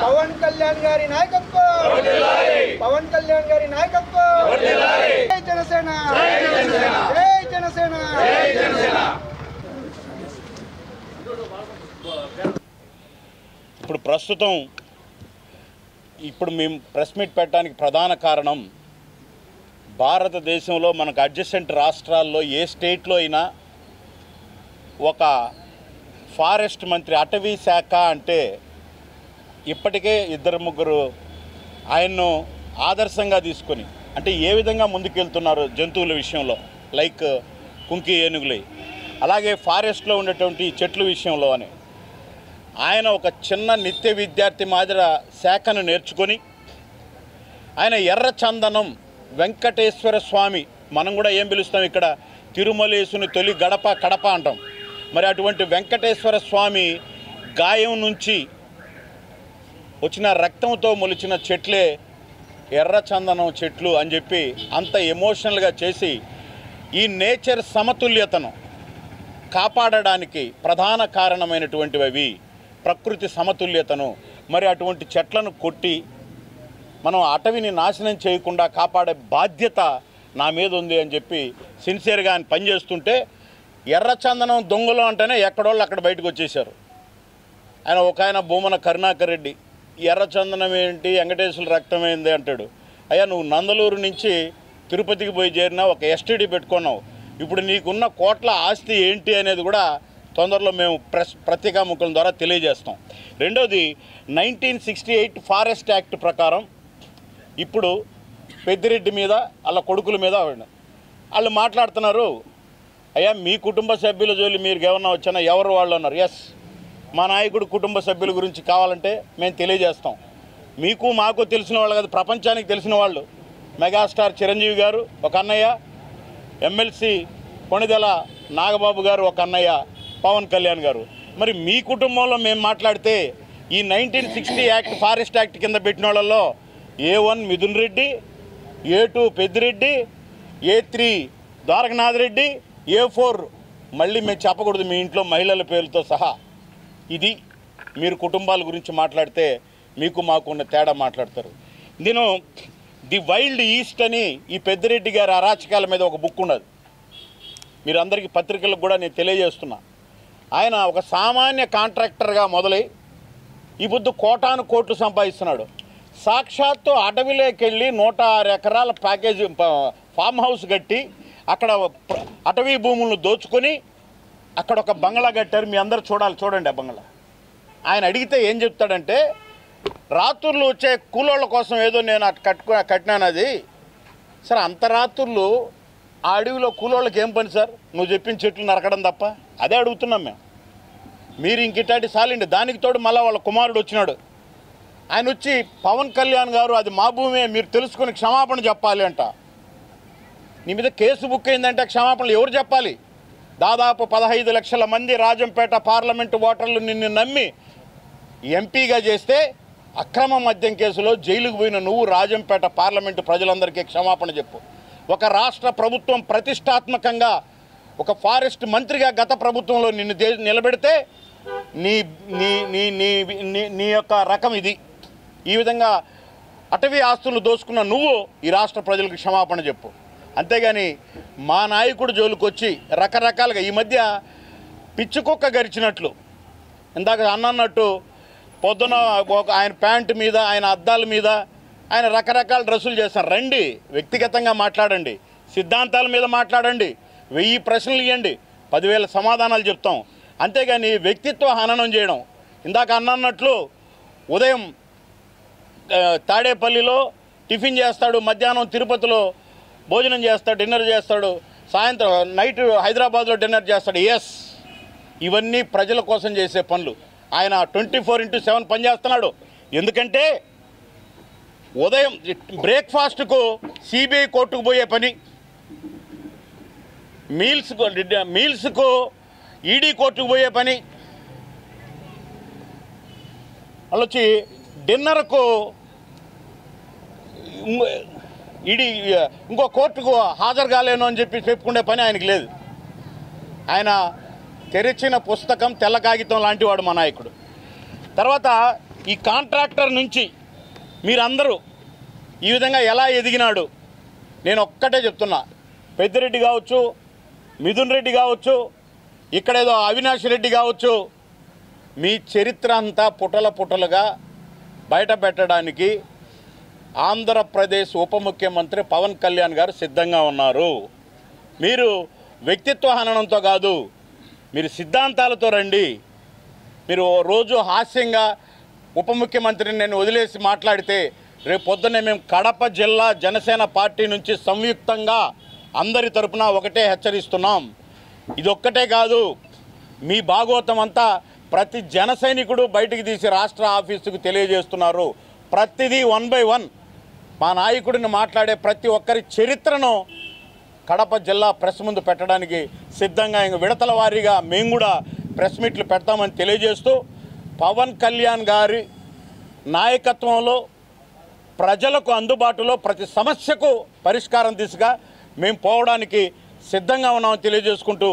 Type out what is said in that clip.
పవన్ కళ్యాణ్ గారి నాయకత్వం, పవన్ కళ్యాణ్ గారి నాయకత్వం, జై జనసేన, జై జనసేన. ఇప్పుడు ప్రస్తుతం మేము ప్రెస్ మీట్ పెట్టడానికి ప్రధాన కారణం భారతదేశంలో మనకు అడ్జసెంట్ రాష్ట్రాల్లో ఏ స్టేట్లో అయినా ఒక ఫారెస్ట్ మంత్రి, అటవీ శాఖ అంటే ఇప్పటికే 2-3 ఆయన్ను ఆదర్శంగా తీసుకొని అంటే ఏ విధంగా ముందుకెళ్తున్నారు జంతువుల విషయంలో, లైక్ కుంకి ఏనుగులు, అలాగే ఫారెస్ట్లో ఉండేటువంటి చెట్ల విషయంలో అని ఆయన ఒక చిన్న నిత్య విద్యార్థి మాదిర శాఖను నేర్చుకొని ఆయన ఎర్రచందనం వెంకటేశ్వర స్వామి, మనం కూడా ఏం పిలుస్తాం ఇక్కడ తిరుమలేసుని తొలి గడప కడప అంటాం, మరి అటువంటి వెంకటేశ్వర స్వామి గాయం నుంచి వచ్చిన రక్తంతో మొలిచిన చెట్లే ఎర్రచందనం చెట్లు అని చెప్పి అంత ఎమోషనల్గా చేసి ఈ నేచర్ సమతుల్యతను కాపాడడానికి ప్రధాన కారణమైనటువంటివి ప్రకృతి సమతుల్యతను, మరి అటువంటి చెట్లను కొట్టి మనం అటవిని నాశనం చేయకుండా కాపాడే బాధ్యత నా మీద ఉంది అని చెప్పి సిన్సియర్గా ఆయన పనిచేస్తుంటే ఎర్రచందనం దొంగలు అంటేనే ఎక్కడోళ్ళు అక్కడ బయటకు వచ్చేసారు. ఆయన భూమన కరుణాకర్ రెడ్డి ఎర్రచందనం ఏంటి, వెంకటేశ్వర రక్తం ఏంది అంటాడు. అయ్యా నువ్వు నందలూరు నుంచి తిరుపతికి పోయి చేరినా ఒక ఎస్టీడీ పెట్టుకున్నావు, ఇప్పుడు నీకున్న కోట్ల ఆస్తి ఏంటి అనేది కూడా తొందరలో మేము పత్రికాముఖుల ద్వారా తెలియజేస్తాం. రెండోది 1968 ఫారెస్ట్ యాక్ట్ ప్రకారం ఇప్పుడు పెద్దిరెడ్డి మీద వాళ్ళ కొడుకుల మీద వాళ్ళు మాట్లాడుతున్నారు. అయ్యా మీ కుటుంబ సభ్యుల జోలి మీరు ఏమన్నా వచ్చినా ఎవరు వాళ్ళు అన్నారు. ఎస్, మా నాయకుడు కుటుంబ సభ్యుల గురించి కావాలంటే మేము తెలియజేస్తాం. మీకు మాకు తెలిసిన వాళ్ళు కాదు, ప్రపంచానికి తెలిసిన వాళ్ళు. మెగాస్టార్ చిరంజీవి గారు ఒక అన్నయ్య, ఎమ్మెల్సీ కొణిదెల నాగబాబు గారు ఒక అన్నయ్య, పవన్ కళ్యాణ్ గారు. మరి మీ కుటుంబంలో మేము మాట్లాడితే ఈ 1960 యాక్ట్ ఫారెస్ట్ యాక్ట్ కింద పెట్టిన వాళ్ళల్లో A1 Mithun Reddy, A2 Peddireddy, A3 Dwarakanath Reddy, A4 మళ్ళీ మేము చెప్పకూడదు మీ ఇంట్లో మహిళల పేర్లతో సహా. ఇది మీరు కుటుంబాల గురించి మాట్లాడితే మీకు మాకు ఉన్న తేడా మాట్లాడతారు. నేను ది వైల్డ్ ఈస్ట్ అని ఈ పెద్దిరెడ్డి గారి అరాచకాల మీద ఒక బుక్ ఉన్నది, మీరు అందరికీ పత్రికలకు కూడా నేను తెలియజేస్తున్నా. ఆయన ఒక సామాన్య కాంట్రాక్టర్గా మొదలై ఈ బుద్ధు కోటాను కోట్లు సంపాదిస్తున్నాడు. సాక్షాత్తు అటవీలోకి వెళ్ళి 106 ఎకరాల ప్యాకేజీ ఫామ్ హౌస్ కట్టి అక్కడ అటవీ భూములను దోచుకొని అక్కడ ఒక బంగ్లా కట్టారు. మీ అందరు చూడండి ఆ బంగ్లా. ఆయన అడిగితే ఏం చెప్తాడంటే, రాత్రులు వచ్చే కూలోళ్ళ కోసం ఏదో నేను కట్టినాను అది. సార్ అంత రాత్రులు ఆ అడవిలో కూలోళ్ళకి ఏం పని సార్, నువ్వు చెప్పిన చెట్లు నరకడం తప్ప? అదే అడుగుతున్నాం మేము. మీరు ఇంకిటాటి సాలిండి. దానికి తోడు మళ్ళీ వాళ్ళ కుమారుడు వచ్చినాడు. ఆయన వచ్చి పవన్ కళ్యాణ్ గారు అది మా భూమే, మీరు తెలుసుకొని క్షమాపణ చెప్పాలి అంట. నీ మీద కేసు బుక్ అయిందంటే క్షమాపణలు ఎవరు చెప్పాలి? దాదాపు 15 లక్షల మంది రాజంపేట పార్లమెంటు ఓటర్లు నిన్ను నమ్మి ఎంపీగా చేస్తే అక్రమ మద్యం కేసులో జైలుకు పోయిన నువ్వు రాజంపేట పార్లమెంటు ప్రజలందరికీ క్షమాపణ చెప్పు. ఒక రాష్ట్ర ప్రభుత్వం ప్రతిష్టాత్మకంగా ఒక ఫారెస్ట్ మంత్రిగా గత ప్రభుత్వంలో నిన్ను నిలబెడితే నీ నీ నీ నీ నీ యొక్క రకం ఇది. ఈ విధంగా అటవీ ఆస్తులు దోచుకున్న నువ్వు ఈ రాష్ట్ర ప్రజలకు క్షమాపణ చెప్పు. అంతేగాని మా నాయకుడు జోలికొచ్చి రకరకాలుగా ఈ మధ్య పిచ్చుకుక్క గరిచినట్లు ఇందాక అన్నట్టు పొద్దున ఆయన ప్యాంటు మీద, ఆయన అద్దాల మీద ఆయన రకరకాల డ్రెస్సులు చేస్తారు. రండి, వ్యక్తిగతంగా మాట్లాడండి, సిద్ధాంతాల మీద మాట్లాడండి, 1000 ప్రశ్నలు ఇవ్వండి, 10,000 సమాధానాలు చెప్తాం. అంతేగాని వ్యక్తిత్వ హననం చేయడం. ఇందాక అన్నట్లు ఉదయం తాడేపల్లిలో టిఫిన్ చేస్తాడు, మధ్యాహ్నం తిరుపతిలో భోజనం చేస్తాడు, డిన్నర్ చేస్తాడు, సాయంత్రం నైట్ హైదరాబాద్లో డిన్నర్ చేస్తాడు. ఎస్, ఇవన్నీ ప్రజల కోసం చేసే పనులు. ఆయన 24/7 పనిచేస్తున్నాడు. ఎందుకంటే ఉదయం బ్రేక్ఫాస్ట్కు సిబిఐ కోర్టుకు పోయే పని, మీల్స్కు ఈడీ కోర్టుకు పోయే పని, వాళ్ళు వచ్చి డిన్నర్కు ఈడీ ఇంకో కోర్టుకు హాజరు కాలేను అని చెప్పి చెప్పుకునే పని ఆయనకి లేదు. ఆయన తెరిచిన పుస్తకం తెల్ల కాగితం లాంటి వాడు మా నాయకుడు. తర్వాత ఈ కాంట్రాక్టర్ నుంచి మీరందరూ ఈ విధంగా ఎలా ఎదిగినాడు నేను ఒక్కటే చెప్తున్నా. పెద్దిరెడ్డి కావచ్చు, మిథున్ రెడ్డి కావచ్చు, ఇక్కడేదో అవినాష్ రెడ్డి కావచ్చు, మీ చరిత్ర అంతా పుటలుగా బయట పెట్టడానికి ఆంధ్రప్రదేశ్ ఉప ముఖ్యమంత్రి పవన్ కళ్యాణ్ గారు సిద్ధంగా ఉన్నారు. మీరు వ్యక్తిత్వ హననంతో కాదు, మీరు సిద్ధాంతాలతో రండి. మీరు రోజు హాస్యంగా ఉప ముఖ్యమంత్రిని నేను వదిలేసి మాట్లాడితే రేపు పొద్దున్నే మేము కడప జిల్లా జనసేన పార్టీ నుంచి సంయుక్తంగా అందరి తరపున ఒకటే హెచ్చరిస్తున్నాం. ఇదొక్కటే కాదు, మీ భాగవతం అంతా ప్రతి జన సైనికుడు బయటికి తీసి రాష్ట్ర ఆఫీసుకు తెలియజేస్తున్నారు. ప్రతిదీ 1 by 1 మా నాయకుడిని మాట్లాడే ప్రతి ఒక్కరి చరిత్రను కడప జిల్లా ప్రెస్ ముందు పెట్టడానికి సిద్ధంగా ఇంక విడతల వారీగా మేము కూడా ప్రెస్ మీట్లు పెడతామని తెలియజేస్తూ, పవన్ కళ్యాణ్ గారి నాయకత్వంలో ప్రజలకు అందుబాటులో ప్రతి సమస్యకు పరిష్కారం దిశగా మేము పోవడానికి సిద్ధంగా ఉన్నామని తెలియజేసుకుంటూ